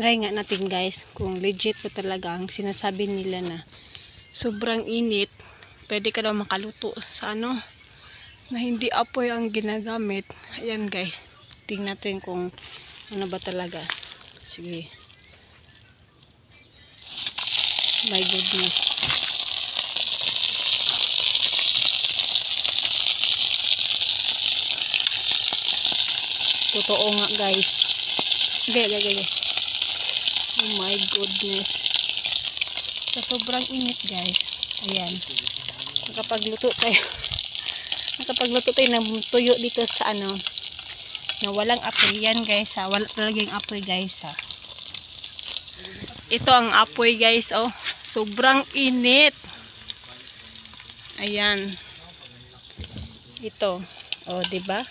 try nga natin guys kung legit pa talaga ang sinasabi nila na sobrang init pwede ka daw makaluto sa ano na hindi apoy ang ginagamit. Ayan guys, tingnan natin kung ano ba talaga. Sige, my goodness. Totoo nga guys. Okay. Oh my goodness. Sa sobrang init guys. Ayan. Nakapagluto tayo ng tuyo dito sa ano na walang apoy. Yan guys ha. Wala talagang apoy guys ha. Ito ang apoy guys oh. Sobrang init. Ayan. Ito. Oh, 'di ba?